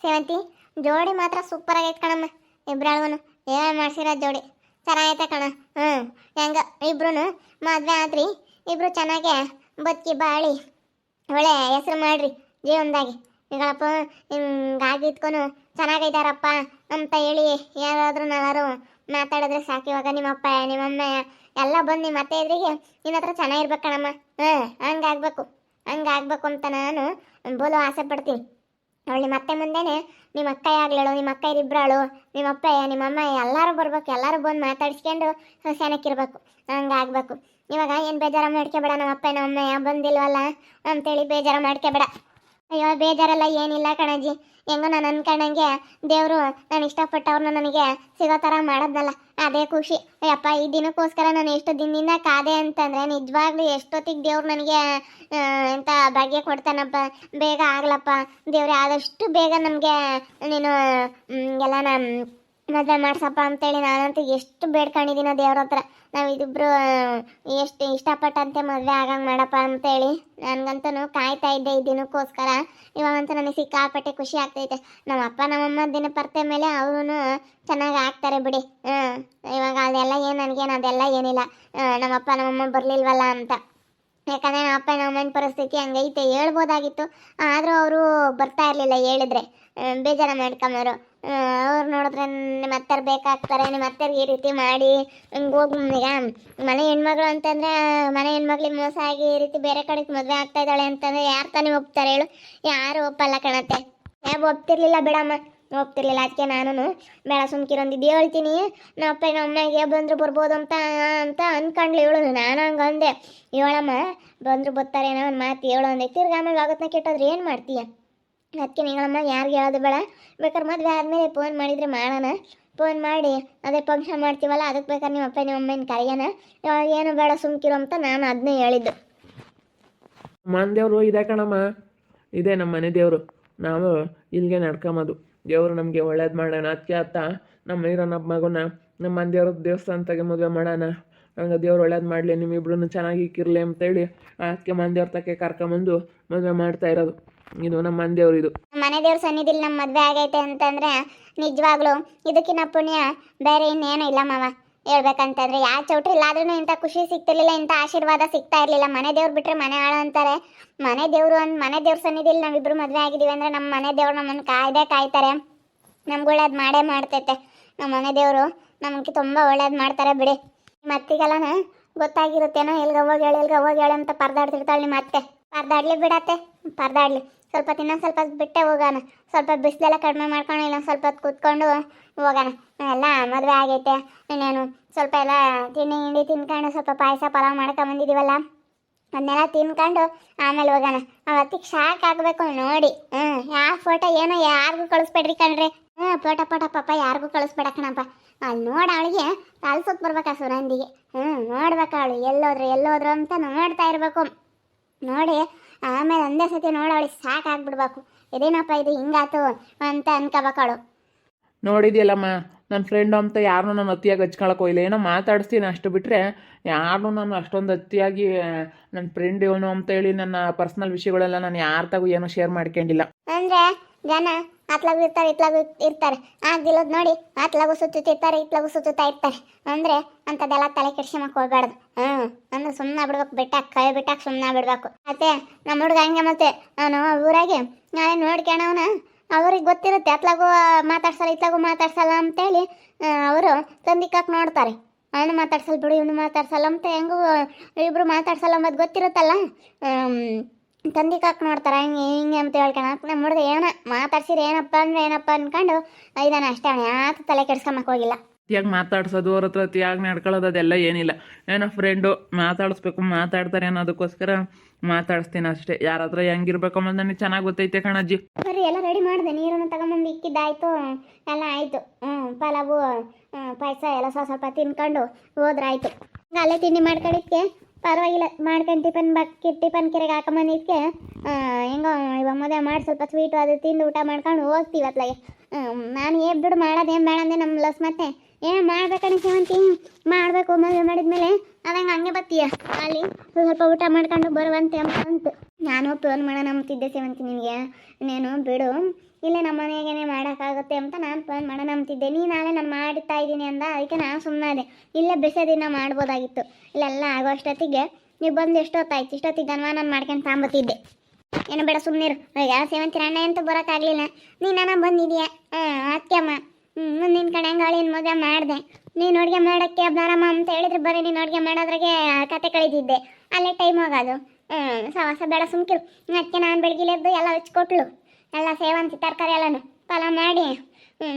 ಸೇವಂತಿ ಜೋಡಿ ಮಾತ್ರ ಸೂಪರ್ ಆಗೈತೆ ಕಣಮ್ಮ. ಇಬ್ರಾಳ್ವನು ಏನು ಮಾಡ್ಸಿರೋ ಜೋಡಿ ಚೆನ್ನಾಗೈತೆ ಕಣ. ಹೆಂಗ ಇಬ್ರು ಮದ್ವೆ ಆದ್ರಿ, ಇಬ್ರು ಚೆನ್ನಾಗೆ ಬದುಕಿ ಬಾಳಿ ಒಳ್ಳೆ ಹೆಸರು ಮಾಡ್ರಿ ಜೀವನದಾಗಿ. ಈಗಳಪ್ಪ ಹಿಂಗಾಗಿದ್ಕೊಂಡು ಚೆನ್ನಾಗೈತಾರಪ್ಪ ಅಂತ ಹೇಳಿ ಯಾರಾದ್ರೂ ನಾರು ಮಾತಾಡಿದ್ರೆ ಸಾಕು. ಇವಾಗ ನಿಮ್ಮಪ್ಪ ನಿಮ್ಮಮ್ಮ ಎಲ್ಲ ಬಂದು ನಿಮ್ಮ ಅತ್ತೆ ಎದುರಿಗೆ ನಿನ್ನ ಹತ್ರ ಚೆನ್ನಾಗಿರ್ಬೇಕು ಕಣಮ್ಮ. ಹಂಗಾಗ್ಬೇಕು ಅಂತ ನಾನು ಬೋಲು ಆಸೆ ಪಡ್ತೀನಿ. ಅವಳು ನಿಮ್ಮ ಅತ್ತೆ ಮುಂದೆನೆ ನಿಮ್ಮ ಅಕ್ಕ ಆಗ್ಲೇಳು, ನಿಮ್ಮ ಅಕ್ಕ ಇಬ್ಬರಾಳು, ನಿಮ್ಮಪ್ಪ ನಿಮ್ಮಮ್ಮ ಎಲ್ಲರೂ ಬರ್ಬೇಕು, ಎಲ್ಲರೂ ಬಂದು ಮಾತಾಡಿಸ್ಕೊಂಡು ಸೆನಕ್ಕಿರ್ಬೇಕು. ಹಂಗಾಗ್ಬೇಕು. ಇವಾಗ ಏನು ಬೇಜಾರ ಮಾಡ್ಕೋಬೇಡ, ನಮ್ಮಪ್ಪ ನಮ್ಮಮ್ಮ ಬಂದಿಲ್ವಲ್ಲ ಅಂತೇಳಿ ಬೇಜಾರ ಮಾಡ್ಕೋಬೇಡ. ಅಯ್ಯೋ ಬೇಜಾರೆಲ್ಲ ಏನಿಲ್ಲ ಕಣಜ್ಜಿ. ಹೆಂಗೋ ನಾನು ಅನ್ಕೊಂಡಂಗೆ ದೇವರು ನಾನು ಇಷ್ಟಪಟ್ಟವ್ರನ್ನ ನನಗೆ ಸಿಗೋ ಥರ ಮಾಡೋದ್ನಲ್ಲ, ಅದೇ ಖುಷಿ. ಅಯ್ಯಪ್ಪ ಈ ದಿನಕ್ಕೋಸ್ಕರ ನಾನು ಎಷ್ಟು ದಿನದಿಂದ ಕಾದೆ ಅಂತಂದರೆ ನಿಜವಾಗ್ಲೂ ಎಷ್ಟೊತ್ತಿಗೆ ದೇವ್ರು ನನಗೆ ಎಂಥ ಭಾಗ್ಯ ಕೊಡ್ತಾನಪ್ಪ. ಬೇಗ ಆಗ್ಲಪ್ಪ ದೇವ್ರೆ, ಆದಷ್ಟು ಬೇಗ ನಮಗೆ ನೀನು ಎಲ್ಲನ ಮದುವೆ ಮಾಡ್ಸಪ್ಪ ಅಂತೇಳಿ ನಾನಂತೂ ಎಷ್ಟು ಬೇಡ್ಕೊಂಡಿದ್ದೀನೋ ದೇವ್ರ ಹತ್ರ. ನಾವು ಇದಿಬ್ರು ಎಷ್ಟು ಇಷ್ಟಪಟ್ಟಂತೆ ಮದುವೆ ಆಗಂಗೆ ಮಾಡಪ್ಪ ಅಂತೇಳಿ ನನಗಂತೂ ಕಾಯ್ತಾ ಇದ್ದೆ ಈ ದಿನಕ್ಕೋಸ್ಕರ. ಇವಾಗಂತೂ ನನಗೆ ಸಿಕ್ಕಾಪಟ್ಟೆ ಖುಷಿ ಆಗ್ತೈತೆ. ನಮ್ಮಪ್ಪ ನಮ್ಮಮ್ಮ ದಿನ ಪರ್ತೆ ಮೇಲೆ ಅವರು ಚೆನ್ನಾಗಿ ಆಗ್ತಾರೆ ಬಿಡಿ. ಇವಾಗ ಅದೆಲ್ಲ ಏನು ನನಗೇನು ಅದೆಲ್ಲ ಏನಿಲ್ಲ, ನಮ್ಮಪ್ಪ ನಮ್ಮಮ್ಮ ಬರಲಿಲ್ವಲ್ಲ ಅಂತ. ಯಾಕಂದರೆ ನಮ್ಮಪ್ಪ ನಮ್ಮಮ್ಮನ ಪರಿಸ್ಥಿತಿ ಹಂಗೈತೆ, ಹೇಳ್ಬೋದಾಗಿತ್ತು. ಆದರೂ ಅವರು ಬರ್ತಾ ಇರಲಿಲ್ಲ, ಹೇಳಿದ್ರೆ ಬೇಜಾರ ಮಾಡ್ಕೊಂಬರು. ಅವ್ರು ನೋಡಿದ್ರೆ ನಿಮ್ಮ ಅತ್ತೆರು ಬೇಕಾಗ್ತಾರೆ, ನಿಮ್ಮ ಅತ್ತೆರಿಗೆ ಈ ರೀತಿ ಮಾಡಿ ಹಿಂಗೆ ಹೋಗಿ. ಈಗ ಮನೆ ಹೆಣ್ಮಗಳು ಅಂತಂದರೆ ಮನೆ ಹೆಣ್ಮಗ್ಳಿಗೆ ಮೋಸ ಆಗಿ ಈ ರೀತಿ ಬೇರೆ ಕಡೆಗೆ ಮದುವೆ ಆಗ್ತಾ ಇದ್ದಾಳೆ ಅಂತಂದರೆ ಯಾರು ತಾನೇ ಒಪ್ತಾರೆ ಹೇಳು? ಯಾರು ಒಪ್ಪಲ್ಲ ಕಣತ್ತೆ. ಒಪ್ತಿರ್ಲಿಲ್ಲ ಬಿಡಮ್ಮ, ಒಪ್ತಿರ್ಲಿಲ್ಲ. ಅದಕ್ಕೆ ನಾನು ಬೇಡ ಸುಮ್ಕಿರೊಂದಿದ್ದು ಹೇಳ್ತೀನಿ. ನಮ್ಮಪ್ಪ ನಮ್ಮಮ್ಮಗೆ ಬಂದರು ಬರ್ಬೋದು ಅಂತ ಅಂದ್ಕೊಂಡ್ಲಿ ಹೇಳು. ನಾನು ಹಂಗೆ ಅಂದೆ, ಹೇಳಮ್ಮ ಬಂದರು ಬರ್ತಾರೇನೋ ಒಂದು ಮಾತು ಹೇಳು ಅಂದೆ. ತಿರ್ಗಿ ಆಮೇಲೆ ಆಗುತ್ತನ್ನ ಕೆಟ್ಟೋದ್ರೆ ಏನು ಮಾಡ್ತೀಯ? ಅದಕ್ಕೆ ನೀಗಳಮ್ಮ ಯಾರಿಗೆ ಹೇಳೋದು ಬೇಡ. ಬೇಕಾದ್ರೆ ಮದುವೆ ಆದಮೇಲೆ ಫೋನ್ ಮಾಡಿದರೆ ಮಾಡೋಣ. ಫೋನ್ ಮಾಡಿ ಅದೇ ಫಂಕ್ಷನ್ ಮಾಡ್ತೀವಲ್ಲ, ಅದಕ್ಕೆ ಬೇಕಾದ್ರೆ ನಿಮ್ಮ ಅಪ್ಪ ನಿಮ್ಮ ಅಮ್ಮನ ಕರೆಯೋಣ. ಏನು ಬೇಡ ಸುಮ್ಕಿರು ಅಂತ ನಾನು ಅದನ್ನೇ ಹೇಳಿದ್ದು. ಮನೆ ದೇವರು ಇದೆ ಕಣಮ್ಮ, ಇದೆ ನಮ್ಮ ಮನೆ ದೇವರು. ನಾವು ಇಲ್ಲಿಗೆ ನಡ್ಕೊಂಬೋದು. ದೇವರು ನಮಗೆ ಒಳ್ಳೇದು ಮಾಡೋಣ. ಅದಕ್ಕೆ ಅತ್ತ ನಮ್ಮ ಇರೋನ ಮಗುನ ನಮ್ಮ ಮನೆ ದೇವ್ರ ದೇವಸ್ಥಾನದಾಗೆ ಮದುವೆ ಮಾಡೋಣ. ಹಂಗೆ ದೇವ್ರು ಒಳ್ಳೇದು ಮಾಡಲಿ, ನಿಮ್ಮಿಬ್ರು ಚೆನ್ನಾಗಿ ಇಕ್ಕಿರಲಿ ಅಂತೇಳಿ ಅದಕ್ಕೆ ಮನೆ ದೇವ್ರ ತಕ್ಕೆ ಕರ್ಕೊಂಬಂದು ಮದುವೆ ಮಾಡ್ತಾ ಇರೋದು. ಇದು ನಮ್ಮ ಮನೆ ದೇವ್ರು. ಇದು ಮನೆ ದೇವ್ರ ಸನ್ನಿಧಿಲಿ ನಮ್ಮ ಮದುವೆ ಆಗೈತೆ ಅಂತಂದರೆ ನಿಜವಾಗ್ಲೂ ಇದಕ್ಕಿನ್ನ ಪುಣ್ಯ ಬೇರೆ ಇನ್ನೇನು ಇಲ್ಲ ಮಾವ. ಹೇಳ್ಬೇಕಂತಂದರೆ ಯಾವ ಚೌಟ್ರಿ ಇಲ್ಲಾದ್ರೂ ಇಂಥ ಖುಷಿ ಸಿಗ್ತಿರ್ಲಿಲ್ಲ, ಇಂಥ ಆಶೀರ್ವಾದ ಸಿಗ್ತಾ ಇರಲಿಲ್ಲ. ಮನೆ ದೇವ್ರು ಬಿಟ್ಟರೆ ಮನೆ ಆಳ ಅಂತಾರೆ. ಮನೆ ದೇವ್ರ ಸನ್ನಿಧಿಲಿ ನಾವಿಬ್ಬರು ಮದುವೆ ಆಗಿದ್ದೀವಿ ಅಂದರೆ ನಮ್ಮ ಮನೆ ದೇವ್ರು ನಮ್ಮನ್ನು ಕಾಯ್ತಾರೆ. ನಮ್ಗೆ ಒಳ್ಳೇದು ಮಾಡೇ ಮಾಡ್ತೈತೆ. ನಮ್ಮ ಮನೆ ದೇವರು ನಮಗೆ ತುಂಬ ಒಳ್ಳೇದು ಮಾಡ್ತಾರೆ ಬಿಡಿ. ನಿಮ್ಮ ಅತ್ತಿಗೆಲ್ಲನ ಗೊತ್ತಾಗಿರುತ್ತೇನೋ, ಎಲ್ಗೆ ಹೋಗಿ ಹೇಳಿ ಅಂತ ಪರದಾಡ್ತಿರ್ತಾಳೆ ನಿಮ್ಮ ಅತ್ತೆ. ಪರದಾಡ್ಲಿ ಬಿಡತ್ತೆ, ಪರದಾಡ್ಲಿ. ಸ್ವಲ್ಪ ಸ್ವಲ್ಪ ಬಿಟ್ಟೆ ಹೋಗೋಣ. ಸ್ವಲ್ಪ ಬಿಸಿಲೆಲ್ಲ ಕಡಿಮೆ ಮಾಡ್ಕೊಂಡು ಇಲ್ಲ ಸ್ವಲ್ಪ ಹೊತ್ತು ಕೂತ್ಕೊಂಡು ಹೋಗೋಣ. ಎಲ್ಲ ಮದುವೆ ಆಗೈತೆ, ಇನ್ನೇನು ಸ್ವಲ್ಪ ಎಲ್ಲ ತಿಂಡಿ ತಿನ್ಕೊಂಡು ಸ್ವಲ್ಪ ಪಾಯಸ ಪಲಾವ್ ಮಾಡ್ಕೊಂಬಂದಿದ್ದೀವಲ್ಲ, ಅದನ್ನೆಲ್ಲ ತಿನ್ಕೊಂಡು ಆಮೇಲೆ ಹೋಗೋಣ. ಅವತ್ತಿಗೆ ಶಾಕ್ ಆಗಬೇಕು ನೋಡಿ. ಯಾವ ಫೋಟೋ ಏನೋ ಯಾರಿಗೂ ಕಳಿಸ್ಬೇಡ್ರಿ ಕಣ್ರಿ. ಫೋಟೋ ಪಾಪ ಯಾರಿಗೂ ಕಳಿಸ್ಬೇಡ ಕಣಪ್ಪ. ಅಲ್ಲಿ ನೋಡಿ ಅವಳಿಗೆ ಕಳ್ಸೋಕೆ ಬರ್ಬೇಕಾ ಸುರಂದಿಗೆ. ನೋಡ್ಬೇಕು ಅವಳು ಎಲ್ಲೋದ್ರು ಅಂತ ನೋಡ್ತಾ ಇರಬೇಕು. ನೋಡಿ ಆಮೇಲೆ ಒಂದೇ ಸತಿ ನೋಡವಳಿಗೆ ಸಾಕಾಗ್ಬಿಡ್ಬೇಕು. ಇದೇನಪ್ಪ ಇದು ಹಿಂಗಾತು ಅಂತ ಅನ್ಕೋಬೇಕವಳು. ನೋಡಿದ್ಯಲ್ಲಮ್ಮ, ನನ್ನ ಫ್ರೆಂಡು ಅಂತ ಯಾರನ್ನೂ ನಾನು ಅತಿಯಾಗಿ ಹಚ್ಕೊಳಕ್ಕೆ ಹೋಗಿಲ್ಲ. ಏನೋ ಮಾತಾಡಿಸ್ತೀನಿ ಅಷ್ಟು ಬಿಟ್ಟರೆ ಯಾರನ್ನೂ ನಾನು ಅಷ್ಟೊಂದು ಅತಿಯಾಗಿ ನನ್ನ ಫ್ರೆಂಡ್ ಇವನು ಅಂತೇಳಿ ನನ್ನ ಪರ್ಸ್ನಲ್ ವಿಷಯಗಳೆಲ್ಲ ನಾನು ಯಾರ್ತಾಗೂ ಏನೂ ಶೇರ್ ಮಾಡ್ಕೊಂಡಿಲ್ಲ. ಅಂದರೆ ಜನ ಅತ್ಲಾಗೂ ಇರ್ತಾರೆ ಇತ್ಲಾಗೂ ಇರ್ತಾರೆ. ಆಗ್ದಿಲ್ಲೋದು ನೋಡಿ ಅತ್ಲಾಗೂ ಸುತ್ತುತ್ತಿರ್ತಾರೆ ಇತ್ಲಾಗೂ ಸುತ್ತುತ್ತಾ ಇರ್ತಾರೆ. ಅಂದರೆ ಅಂಥದ್ದೆಲ್ಲ ತಲೆ ಕೆಡ್ಸ್ಕೊಂಬಕ್ಕೆ ಹೋಗ್ಬಾರ್ದು. ಅಂದ್ರೆ ಸುಮ್ಮನೆ ಬಿಡ್ಬೇಕು, ಕೈ ಬಿಟ್ಟಾಕ ಸುಮ್ಮನೆ ಬಿಡ್ಬೇಕು. ಮತ್ತೆ ನಮ್ಮ ಹುಡುಗ ಹಂಗೆ ಮತ್ತೆ ನಾನು ಊರಾಗೆ ನಾಳೆ ನೋಡ್ಕೊಳವನ ಅವ್ರಿಗೆ ಗೊತ್ತಿರುತ್ತೆ ಅತ್ಲಾಗೂ ಮಾತಾಡ್ಸಲ್ಲ ಇತ್ಲಾಗೂ ಮಾತಾಡ್ಸಲ್ಲ ಅಂತೇಳಿ ಅವರು ತಂದಿಕ್ಕಾಕ್ ನೋಡ್ತಾರೆ. ಅವನು ಮಾತಾಡ್ಸಲ್ಲ ಬಿಡು ಇವನು ಮಾತಾಡ್ಸಲ್ಲ ಅಂತ ಹೆಂಗೂ ಇಬ್ಬರು ಮಾತಾಡ್ಸಲ್ಲ ಅಂಬದು ಗೊತ್ತಿರುತ್ತಲ್ಲ, ತಂದಿಕ್ಕಾಕ್ ನೋಡ್ತಾರೆ. ಹಿಂಗೆ ಅಂತ ಹೇಳ್ಕೊಳಕ್ಕೆ ನಮ್ಮ ಹುಡುಗ ಏನೋ ಮಾತಾಡ್ಸಿರಿ ಏನಪ್ಪ ಅನ್ಕೊಂಡು ಇದಾನೆ ಅಷ್ಟೇ. ಅವನು ಯಾಕೆ ತಲೆ ಕೆಡ್ಸ್ಕೊಂಬಕ್ಕೆ ಹೋಗಿಲ್ಲ. ಅತಿಯಾಗಿ ಮಾತಾಡ್ಸೋದು, ಅವ್ರ ಹತ್ರ ಅತಿಯಾಗಿ ನಡ್ಕೊಳ್ಳೋದು ಅದೆಲ್ಲ ಏನಿಲ್ಲ. ಏನೋ ಫ್ರೆಂಡು ಮಾತಾಡಿಸ್ಬೇಕು, ಮಾತಾಡ್ತಾರೆ ಅನ್ನೋದಕ್ಕೋಸ್ಕರ ಮಾತಾಡಿಸ್ತೀನಿ ಅಷ್ಟೇ. ಯಾರ ಹತ್ರ ಹೆಂಗಿರ್ಬೇಕು ಅನ್ನೋದು ನನಗೆ ಚೆನ್ನಾಗಿ ಗೊತ್ತೈತೆ ಕಣಜ್ಜಿ. ಬರ್ರಿ ಎಲ್ಲ ರೆಡಿ ಮಾಡಿದೆ, ನೀರನ್ನು ತಗೊಂಬಂದು ಇಕ್ಕಿದ್ದಾಯ್ತು, ಎಲ್ಲ ಆಯಿತು. ಪಲಾವು ಪಾಯಸ ಎಲ್ಲ ಸ್ವಲ್ಪ ತಿನ್ಕೊಂಡು ಹೋದ್ರಾಯ್ತು. ಅಲ್ಲೇ ತಿಂಡಿ ಮಾಡ್ಕೊಂಡಿದ್ಕೆ ಪರವಾಗಿಲ್ಲ, ಮಾಡ್ಕೊಂಡು ಟಿಫನ್ ಕೆರೆಗೆ ಹಾಕೊಂಬಂದಿದ್ಕೆ ಹೆಂಗೋ ಇವಾಗ ಮದುವೆ ಮಾಡಿ ಸ್ವಲ್ಪ ಸ್ವೀಟು ಅದು ತಿಂದು ಊಟ ಮಾಡ್ಕೊಂಡು ಹೋಗ್ತೀವಿ ಅತ್ಲಾಗೆ. ನಾನು ಬಿಡು ಮಾಡೋದೇನು ಬೇಡ ಅಂದೆ ನಮ್ಮ ಲಸ್. ಮತ್ತೆ ಏನು ಮಾಡ್ಬೇಕಂತ ಸೇವಂತಿ ಮಾಡಬೇಕು ಮದುವೆ ಮಾಡಿದ್ಮೇಲೆ ಅದಂಗೆ ಹಂಗೆ ಬರ್ತೀಯ ಅಲ್ಲಿ ಸ್ವಲ್ಪ ಊಟ ಮಾಡ್ಕೊಂಡು ಬರುವಂತೆ ಅಂತ. ನಾನು ಫೋನ್ ಮಾಡೋಣ ಅಂತಿದ್ದೆ ಸೇವಂತಿ ನಿನಗೆ. ನೀನು ಬಿಡು, ಇಲ್ಲೇ ನಮ್ಮ ಮನೆಗೇನೆ ಮಾಡೋಕ್ಕಾಗುತ್ತೆ ಅಂತ ನಾನು ಫೋನ್ ಮಾಡೋಣ ಅಂತಿದ್ದೆ. ನಾಳೆ ನಾನು ಮಾಡ್ತಾ ಇದ್ದೀನಿ ಅಂದ, ಅದಕ್ಕೆ ನಾನು ಸುಮ್ಮನೆ ಇಲ್ಲೇ ಬಿಸಿ ದಿನ ಮಾಡ್ಬೋದಾಗಿತ್ತು. ಇಲ್ಲೆಲ್ಲ ಆಗೋ ಅಷ್ಟೊತ್ತಿಗೆ ನೀವು ಬಂದು ಎಷ್ಟೊತ್ತಾಯ್ತು, ಇಷ್ಟೊತ್ತಿಗೆ ನಾನು ಮಾಡ್ಕೊಂಡು ತಾಂಬತ್ತಿದ್ದೆ. ಏನು ಬೇಡ ಸುಮ್ಮನಿರು. ಈಗ ಸೇವಂತಿ ಅಣ್ಣ ಅಂತೂ ಬರೋಕ್ಕಾಗಲಿಲ್ಲ, ನೀನು ಬಂದಿದೆಯಾ. ಅತ್ತೆಮ್ಮ ನಿನ್ನ ಕಡೆ ಹಂಗೆ ಅಳಿನ ಮಗ ಮಾಡಿದೆ. ನೀನು ಅಡುಗೆ ಮಾಡೋಕ್ಕೆ ಬಾರಮ್ಮ ಅಂತ ಹೇಳಿದ್ರೆ ಬರೀ ನೀನು ಅಡುಗೆ ಮಾಡೋದ್ರಾಗೆ ಕತೆ ಕಳೀತಿದ್ದೆ, ಅಲ್ಲೇ ಟೈಮ್ ಹೋಗೋದು. ಸವಾಸ ಬೇಡ ಸುಮ್ಕಿರು. ಅದಕ್ಕೆ ನಾನು ಬೆಳಗಿಲೆದ್ದು ಎಲ್ಲ ಹಚ್ಕೊಟ್ಲು, ಎಲ್ಲ ಸೇವಂತಿ ತರಕಾರಿ ಎಲ್ಲನೂ ಪಲಾವ್ ಮಾಡಿ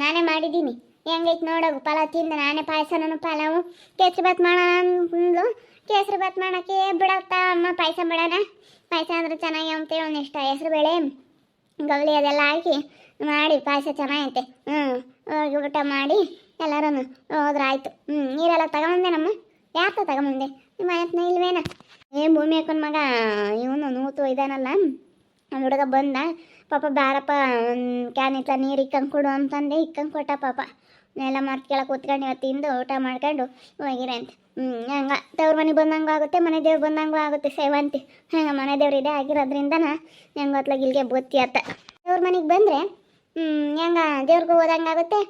ನಾನೇ ಮಾಡಿದ್ದೀನಿ. ಹೆಂಗೈತೆ ನೋಡೋಗು ಪಲಾವ್ ತಿಂದು ನಾನೇ. ಪಾಯಸನೂ ಪಲಾವು ಕೇಸರಿ ಬಾತ್ ಮಾಡೋಣ ಅಂದ್ಲು. ಕೇಸರಿ ಬಾತ್ ಮಾಡೋಕ್ಕೆ ಬಿಡತ್ತಾ ಅಮ್ಮ, ಪಾಯಸ ಮಾಡೋಣ. ಪಾಯಸ ಅಂದ್ರೆ ಚೆನ್ನಾಗಿ ಅಂತೇಳಿ ಒಂದಿಷ್ಟು ಹೆಸರು ಬೇಳೆ ಗೌಲಿ ಅದೆಲ್ಲ ಹಾಕಿ ಮಾಡಿ ಪಾಯಸ ಚೆನ್ನಾಗೈತೆ. ಹೋಗಿ ಊಟ ಮಾಡಿ ಎಲ್ಲರೂ ಹೋದ್ರಾಯ್ತು. ನೀರೆಲ್ಲ ತಗೊಂಬಂದೇನಮ್ಮ. ಯಾಕೆ ತಗೊಂಬಂದೆ? ನಿಮ್ಮ ಆಯತ್ನ ಇಲ್ವೇನ? ಭೂಮಿ ಹಾಕೊಂಡ್ ಮಗ ಇವನು ನೂತು ಇದಾನಲ್ಲ, ಅವ್ನ ಹುಡುಗ ಬಂದ. ಪಾಪ ಬಾರಪ್ಪ ಒಂದು ಕ್ಯಾನ್ ಇಟ್ಲ ನೀರು ಇಕ್ಕಂಗೆ ಕೊಡು ಅಂತಂದೆ, ಇಕ್ಕಂಗೆ ಕೊಟ್ಟ. ಪಾಪ ಎಲ್ಲ ಮರ್ತು ಕೆಳಗೆ ಕೂತ್ಕೊಂಡು ಇವತ್ತಿಂದು ಊಟ ಮಾಡ್ಕೊಂಡು ಹೋಗಿರೆ ಅಂತ. ಹಂಗೆ ದೇವ್ರ ಮನೆಗೆ ಬಂದಂಗೂ ಆಗುತ್ತೆ, ಮನೆ ದೇವ್ರು ಬಂದಂಗೂ ಆಗುತ್ತೆ ಸೇವಂತಿ. ಹಂಗೆ ಮನೆ ದೇವ್ರು ಇದೆ ಆಗಿರೋದ್ರಿಂದ ಹೆಂಗೆ ಹೊತ್ಲಾಗ ಇಲ್ಲಿಗೆ ಬತ್ತಿ ಅತ್ತ. ದೇವ್ರ ಮನೆಗೆ ಬಂದರೆ ಹೆಂಗೆ ದೇವ್ರಿಗೂ ಹೋದಂಗೆ ಆಗುತ್ತೆ,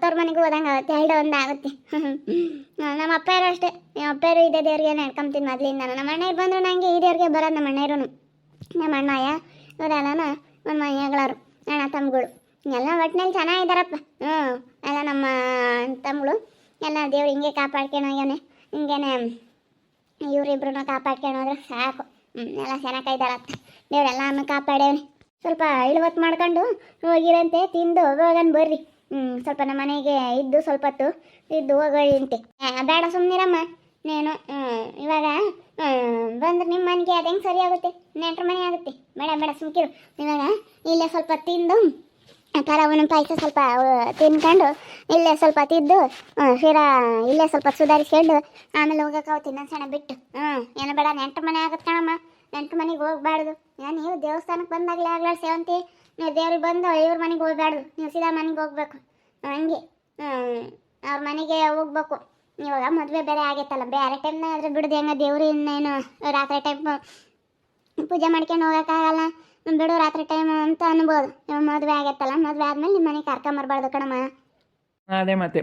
ತವ್ರ ಮನೆಗೂ ಹೋದಂಗೆ ಆಗುತ್ತೆ, ಎರಡು ಒಂದು ಆಗುತ್ತೆ. ನಮ್ಮ ಅಪ್ಪರು ಅಷ್ಟೇ, ನಮ್ಮ ಅಪ್ಪರು ಇದೇ ದೇವ್ರಿಗೆ ನಡ್ಕೊಂತೀನಿ ಮೊದಲಿಂದ. ನಮ್ಮ ಅಣ್ಣಯ್ರು ಬಂದರು ನನಗೆ ಈ ದೇವ್ರಿಗೆ ಬರೋದು. ನಮ್ಮ ಅಣ್ಣಯ್ರು ನಮ್ಮ ಅಣ್ಣಯ್ಯ ಇವರೆಲ್ಲನ ಒಂದು ಮನೆಗಳರು ಅಣ್ಣ ತಮ್ಮಗಳು ಎಲ್ಲ ಒಟ್ಟಿನಲ್ಲಿ ಚೆನ್ನಾಗಿದ್ದಾರಪ್ಪ. ಎಲ್ಲ ನಮ್ಮ ತಮ್ಮಗಳು ಎಲ್ಲ ದೇವ್ರು ಹಿಂಗೆ ಕಾಪಾಡ್ಕೊಂಡು ಹೋಗ್ಯಾನೆ. ಹಿಂಗೇನೆ ಇವರಿಬ್ರು ಕಾಪಾಡ್ಕೊಂಡು ಸಾಕು. ಎಲ್ಲ ಚೆನ್ನಾಗಿದ್ದಾರತ್ತ. ದೇವರೆಲ್ಲನೂ ಕಾಪಾಡೇವ್ನಿ. ಸ್ವಲ್ಪ ಇಳುವತ್ತು ಮಾಡ್ಕೊಂಡು ಹೋಗಿರಂತೆ, ತಿಂದು ಹೋಗೋಣ ಬರ್ರಿ. ಸ್ವಲ್ಪ ನಮ್ಮ ಮನೆಗೆ ಇದ್ದು ಸ್ವಲ್ಪ ಹೊತ್ತು ಇದ್ದು ಹೋಗೋಂತೆ. ಬೇಡ ಸುಮ್ಮನಿರಮ್ಮ ನೀನು. ಇವಾಗ ಬಂದ್ರೆ ನಿಮ್ಮ ಮನೆಗೆ ಅದು ಹೆಂಗೆ ಸರಿ ಆಗುತ್ತೆ, ನೆಂಟ್ರ ಮನೆ ಆಗುತ್ತೆ. ಬೇಡ ಬೇಡ ಸುಮ್ಕಿರು. ಇವಾಗ ಇಲ್ಲೇ ಸ್ವಲ್ಪ ತಿಂದು ಪಲಾವನ ಪಾಯಸ ಸ್ವಲ್ಪ ತಿನ್ಕೊಂಡು ಇಲ್ಲೇ ಸ್ವಲ್ಪ ತಿದ್ದು ಶಿರಾ ಇಲ್ಲೇ ಸ್ವಲ್ಪ ಸುಧಾರಿಸ್ಕೊಂಡು ಆಮೇಲೆ ಹೋಗೋಕ್ಕಾಗುತ್ತೆ ಇನ್ನೊಂದು ಸಣ್ಣ ಬಿಟ್ಟು. ಏನು ಬೇಡ, ನೆಂಟ್ರ ಮನೆ ಆಗುತ್ತೆ ಕಣಮ್ಮ. ನೆಂಟ್ರ ಮನೆಗೆ ಹೋಗ್ಬಾರ್ದು. ನೀವು ದೇವಸ್ಥಾನಕ್ಕೆ ಬಂದಾಗಲೇ ಆಗ್ಲಾರ ಸೇವಂತಿ, ನೀವು ದೇವ್ರಿಗೆ ಬಂದು ಇವ್ರ ಮನೆಗೆ ಹೋಗ್ಬಾರ್ದು, ನೀವು ಸೀದಾ ಮನೆಗೆ ಹೋಗ್ಬೇಕು. ಹಂಗೆ ಅವ್ರ ಮನೆಗೆ ಹೋಗ್ಬೇಕು. ಇವಾಗ ಮದುವೆ ಬೇರೆ ಆಗೈತಲ್ಲ, ಬೇರೆ ಟೈಮ್ನ ಆದರೆ ಬಿಡೋದು ಹೆಂಗೆ, ದೇವ್ರು ಇನ್ನೇನು ರಾತ್ರಿ ಟೈಮ್ ಪೂಜೆ ಮಾಡ್ಕೊಂಡು ಹೋಗೋಕ್ಕಾಗಲ್ಲ ಬಿಡು, ರಾತ್ರಿ ಟೈಮ್ ಅಂತ ಅನ್ಬೋದು. ಇವಾಗ ಮದುವೆ ಆಗೈತಲ್ಲ, ಮದುವೆ ಆದಮೇಲೆ ನಿಮ್ಮ ಮನೆಗೆ ಕರ್ಕೊಂಬರ್ಬಾರ್ದು ಕಣಮ್ಮ. ಅದೇ ಮತ್ತೆ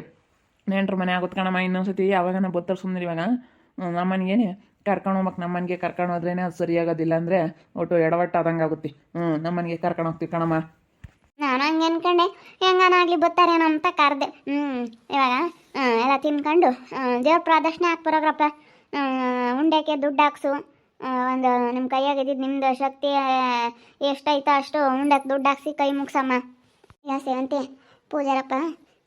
ನೆಂಟ್ರ ಮನೆ ಆಗುತ್ತೆ ಕಣಮ್ಮ. ಇನ್ನೊಂದ್ಸತಿ ಯಾವಾಗ ನಾವು ಬರ್ತಾರೆ ಸುಮ್ಮನೆ. ಇವಾಗ ನಮ್ಮ ಮನೆಗೇನೆ ಕರ್ಕೊಂಡು ಹೋಗ್ಬೇಕು. ನಮ್ಮ ಮನೆಗೆ ಕರ್ಕೊಂಡು ಹೋದ್ರೇ ಅದು ಸರಿಯಾಗೋದಿಲ್ಲ ಅಂದರೆ ಒಟ್ಟು ಎಡವಟ್ಟು ಆದಂಗೆ ಆಗುತ್ತೆ. ನಮ್ಮ ಮನೆಗೆ ಕರ್ಕೊಂಡು ಹೋಗ್ತೀವಿ ಕಣಮ್ಮ. ನಾನು ಹಂಗೆ ಅನ್ಕೊಂಡೆ, ಹೆಂಗನಾಗ್ಲಿ ಬರ್ತಾರೇನೋ ಅಂತ ಕರೆದೆ. ಇವಾಗ ಎಲ್ಲ ತಿನ್ಕೊಂಡು ದೇವ್ರ ಪ್ರದಕ್ಷಿಣೆ ಹಾಕಿ ಬರೋಗ್ರಪ್ಪ. ಉಂಡೆಗೆ ದುಡ್ಡು ಹಾಕ್ಸು. ಒಂದು ನಿಮ್ಮ ಕೈಯಾಗಿದ್ದು ನಿಮ್ಮದು ಶಕ್ತಿ ಎಷ್ಟೈತೋ ಅಷ್ಟು ಉಂಡಕ್ಕೆ ದುಡ್ಡು ಹಾಕ್ಸಿ ಕೈ ಮುಗ್ಸಮ್ಮ. ಯಾ ಸೇವಂತಿ ಪೂಜಾರಪ್ಪ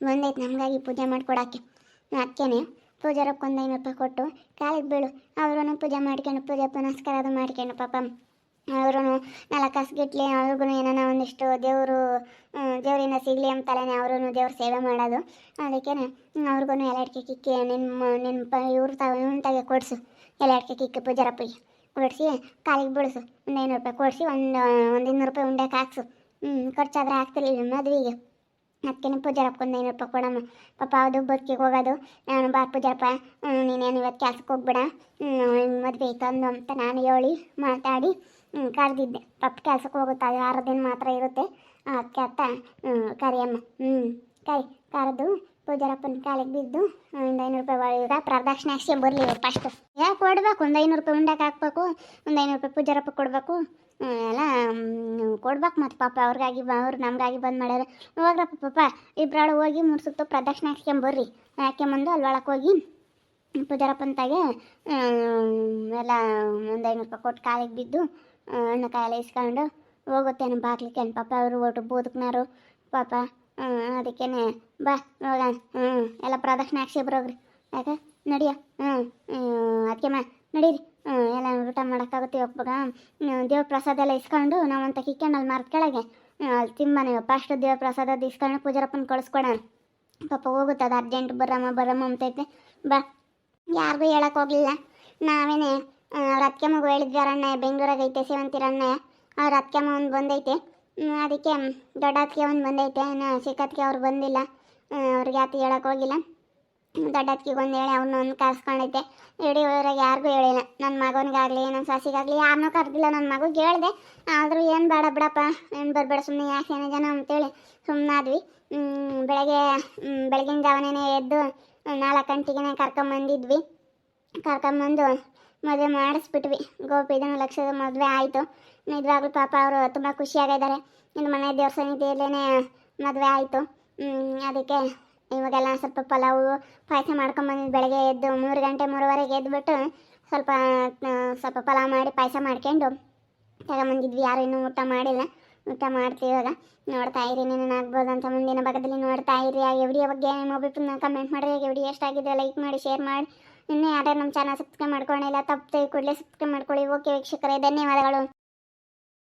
ಬಂದೈತೆ ನಮಗಾಗಿ ಪೂಜೆ ಮಾಡಿಕೊಡೋಕ್ಕೆ. ಅದಕ್ಕೇನೆ ಪೂಜಾರಪ್ಪ ಒಂದು 500 ರೂಪಾಯಿ ಕೊಟ್ಟು ಕಾಲಿಗೆ ಬೀಳು. ಅವ್ರೂ ಪೂಜೆ ಮಾಡ್ಕೊಂಡು ಪೂಜೆ ಪುನಸ್ಕಾರ ಅದು ಮಾಡ್ಕೊಂಡು ಪಾಪ ಅವ್ರೂ 4 ಕಾಸುಗಿಟ್ಲಿ ಅವ್ರಿಗೂ ಏನಾನ ಒಂದಿಷ್ಟು ದೇವರಿಂದ ಸಿಗಲಿ ಅಂತಾನೆ ಅವ್ರೂ ದೇವ್ರ ಸೇವೆ ಮಾಡೋದು. ಅದಕ್ಕೆ ಅವ್ರಿಗೂ ಎಲೆಡ್ಕೆ ಕಿಕ್ಕಿ ನಿನ್ನ ಇವ್ರ ತಾಗೆ ಕೊಡಿಸು. ಎಲೆಡ್ಕೆ ಕಿಕ್ಕಿ ಪೂಜಾರಪ್ಪಗೆ ಕೊಡಿಸಿ ಕಾಲಿಗೆ ಬೀಳಿಸು. ಒಂದು 500 ರೂಪಾಯಿ ಕೊಡಿಸಿ ಒಂದು 200 ರೂಪಾಯಿ ಉಂಡೆಗೆ ಹಾಕ್ಸು. ಖರ್ಚಾದ್ರೆ ಆಗ್ತಿರ್ಲಿಲ್ಲ ಮದುವೆಗೆ. ಅದಕ್ಕೆ ಪೂಜಾರಪ್ಪ ಒಂದು 500 ರೂಪಾಯಿ ಕೊಡಮ್ಮ. ಪಾಪ ಅದು ಬದುಕಿಗೆ ಹೋಗೋದು. ನಾನು ಬಾ ಪೂಜಾರಪ್ಪ ನೀನೇನು ಇವತ್ತು ಕೆಲ್ಸಕ್ಕೆ ಹೋಗ್ಬೇಡ, ಮದುವೆ ಐತೆ ಅಂದು ಅಂತ ನಾನು ಹೇಳಿ ಮಾತಾಡಿ ಕರೆದಿದ್ದೆ. ಪಾಪ ಕೆಲ್ಸಕ್ಕೆ ಹೋಗುತ್ತೆ, ಅದು 6 ದಿನ ಮಾತ್ರ ಇರುತ್ತೆ. ಅದಕ್ಕೆ ಅತ್ತ ಕರಿಯಮ್ಮ. ಕರೆದು ಪೂಜಾರಪ್ಪನ ಕಾಲಿಗೆ ಬಿದ್ದು ಒಂದು 500 ರೂಪಾಯಿ ಈಗ ಪ್ರದಕ್ಷಿಣೆ ಹಾಕ್ಸಿ ಬರಲಿ ಫಸ್ಟು. ಯಾಕೆ ಕೊಡಬೇಕು, ಒಂದು 500 ರೂಪಾಯಿ ಉಂಡಕ್ಕೆ ಹಾಕ್ಬೇಕು, ಒಂದು 500 ರೂಪಾಯಿ ಪೂಜಾರಪ್ಪ ಕೊಡಬೇಕು, ಎಲ್ಲ ಕೊಡ್ಬೇಕು. ಮತ್ತು ಪಾಪ ಅವ್ರು ನಮಗಾಗಿ ಬಂದು ಮಾಡ್ಯಾರ. ಹೋಗ್ರಪ್ಪ ಪಾಪ ಇಬ್ಬರಾಳು ಹೋಗಿ 3 ಸುತ್ತು ಪ್ರದಕ್ಷಿಣೆ ಹಾಕ್ಸ್ಕೊಂಬರ್ರಿ. ಹಾಕ್ಕೊಂಬಂದು ಅಲ್ಲಿ ಒಳಗೆ ಹೋಗಿ ಪೂಜಾರಪ್ಪಂತಾಗೆ ಎಲ್ಲ ಒಂದು 500 ರೂಪಾಯಿ ಕೊಟ್ಟು ಕಾಲಿಗೆ ಬಿದ್ದು ಹಣ್ಣು ಕಾಯಿಲೆ ಇಸ್ಕೊಂಡು ಹೋಗುತ್ತೆ ನಮ್ಮ ಬಾಗ್ಲಿಕ್ಕೆ. ಪಾಪ ಅವರು ಒಟ್ಟು ಬದುಕ್ನಾರು ಪಾಪ. ಅದಕ್ಕೇನೆ ಬಾ ಹೋಗ ಎಲ್ಲ ಪ್ರದಕ್ಷಿಣೆ ಹಾಕ್ಸಿ ಬರೋಗ್ರಿ. ಯಾಕೆ ನಡಿಯ ಅದಕ್ಕೆ ನಡೀರಿ ಎಲ್ಲ ಊಟ ಮಾಡೋಕ್ಕಾಗುತ್ತೆ. ಇವಾಗ ದೇವ್ರ ಪ್ರಸಾದ ಎಲ್ಲ ಇಸ್ಕೊಂಡು ನಾವಂತ ಕಿಕ್ಕೊಂಡು ಅಲ್ಲಿ ಮರದ ಕೆಳಗೆ ಅಲ್ಲಿ ತಿಂಬಾನೆ ಫಸ್ಟ್ ದೇವ್ರ ಪ್ರಸಾದ ಇಸ್ಕೊಂಡು ಪೂಜಾರಪ್ಪನ ಕಳಿಸ್ಕೊಡೋಣ. ಪಾಪ ಹೋಗುತ್ತೆ, ಅದು ಅರ್ಜೆಂಟ್ ಬರಮ್ಮ ಅಂತೈತೆ. ಬಾ ಯಾರಿಗೂ ಹೇಳಕ್ಕೆ ಹೋಗಲಿಲ್ಲ. ನಾವೇನೆ ಅವ್ರ ಅತ್ಕೆಮ್ಮಗೂ ಹೇಳಿದ್ವಿ. ಅವ್ರ ಅಣ್ಣ ಬೆಂಗಳೂರಾಗೈತೆ ಸೇವಂತಿರ ಅಣ್ಣ. ಅವ್ರ ಅತ್ಕೆಮ್ಮ ಒಂದು ಬಂದೈತೆ. ಅದಕ್ಕೆ ದೊಡ್ಡ ಅತ್ತಿಗೆ ಒಂದು ಬಂದೈತೆ. ಇನ್ನು ಚಿಕ್ಕತ್ತಿಗೆ ಅವ್ರು ಬಂದಿಲ್ಲ. ಅವ್ರಿಗೆ ಆತ ಹೇಳಕ್ಕೆ ಹೋಗಿಲ್ಲ. ದೊಡ್ಡತ್ತಿಗೆ ಒಂದು ಹೇಳಿ ಅವನ್ನ ಒಂದು ಕರ್ಸ್ಕೊಂಡೈತೆ. ಇಡೀ ಊರಾಗ ಯಾರಿಗೂ ಹೇಳಿಲ್ಲ, ನನ್ನ ಮಗನಿಗಾಗಲಿ ನನ್ನ ಸೊಸಿಗಾಗಲಿ ಯಾರನ್ನೂ ಕರೆದಿಲ್ಲ. ನನ್ನ ಮಗುಗೆ ಹೇಳಿದೆ, ಆದರೂ ಏನು ಬೇಡ ಬಿಡಪ್ಪ, ಏನು ಬರಬೇಡ ಸುಮ್ಮನೆ ಯಾಕೆ ಏನೇ ಜನ ಅಂತೇಳಿ ಸುಮ್ಮನಾದ್ವಿ. ಬೆಳಗಿನ ಜಾವನೇ ಎದ್ದು 4 ಗಂಟೆಗೆ ಕರ್ಕೊಂಬಂದಿದ್ವಿ. ಕರ್ಕೊಂಬಂದು ಮದುವೆ ಮಾಡಿಸ್ಬಿಟ್ವಿ. ಗೋಪಿದನ ಲಕ್ಷದ ಮದುವೆ ಆಯಿತು. ನಿಜವಾಗ್ಲೂ ಪಾಪ ಅವರು ತುಂಬ ಖುಷಿಯಾಗಿದ್ದಾರೆ. ಇನ್ನು ಮನೆ ದೇವ್ರ ಸನ್ನಿಧಿಯಲ್ಲೇ ಮದುವೆ ಆಯಿತು. ಅದಕ್ಕೆ ಇವಾಗೆಲ್ಲ ಸ್ವಲ್ಪ ಪಲಾವು ಪಾಯಸ ಮಾಡ್ಕೊಂಬಂದಿದ್ದು. ಬೆಳಗ್ಗೆ ಎದ್ದು 3 ಗಂಟೆ 3:15 ಎದ್ದುಬಿಟ್ಟು ಸ್ವಲ್ಪ ಪಲಾವ್ ಮಾಡಿ ಪಾಯಸ ಮಾಡ್ಕೊಂಡು ತಗೊಂಬಂದಿದ್ವಿ. ಯಾರು ಇನ್ನೂ ಊಟ ಮಾಡಿಲ್ಲ, ಊಟ ಮಾಡ್ತೀವಿ ಇವಾಗ. ನೋಡ್ತಾ ಇರಿ, ನೀನು ಆಗ್ಬೋದು ಅಂತ ಮುಂದಿನ ಭಾಗದಲ್ಲಿ ನೋಡ್ತಾ ಇರಿ. ಆ ವಿಡಿಯೋ ಬಗ್ಗೆ ನಿಮ್ಮ ಅಭಿಪ್ರಾಯ ಕಮೆಂಟ್ ಮಾಡಿರಿ. ವಿಡಿಯೋ ಎಷ್ಟಾಗಿದೆ ಲೈಕ್ ಮಾಡಿ, ಶೇರ್ ಮಾಡಿ. ಇನ್ನೂ ಯಾರ್ಯಾರು ನಮ್ಮ ಚಾನಲ್ ಸಬ್ಸ್ಕ್ರೈಬ್ ಮಾಡ್ಕೊಂಡಿಲ್ಲ, ತಪ್ಪದೆ ಕೂಡಲೇ ಸಬ್ಸ್ಕ್ರೈಬ್ ಮಾಡ್ಕೊಳ್ಳಿ. ಓಕೆ ವೀಕ್ಷಕರೇ, ಧನ್ಯವಾದಗಳು.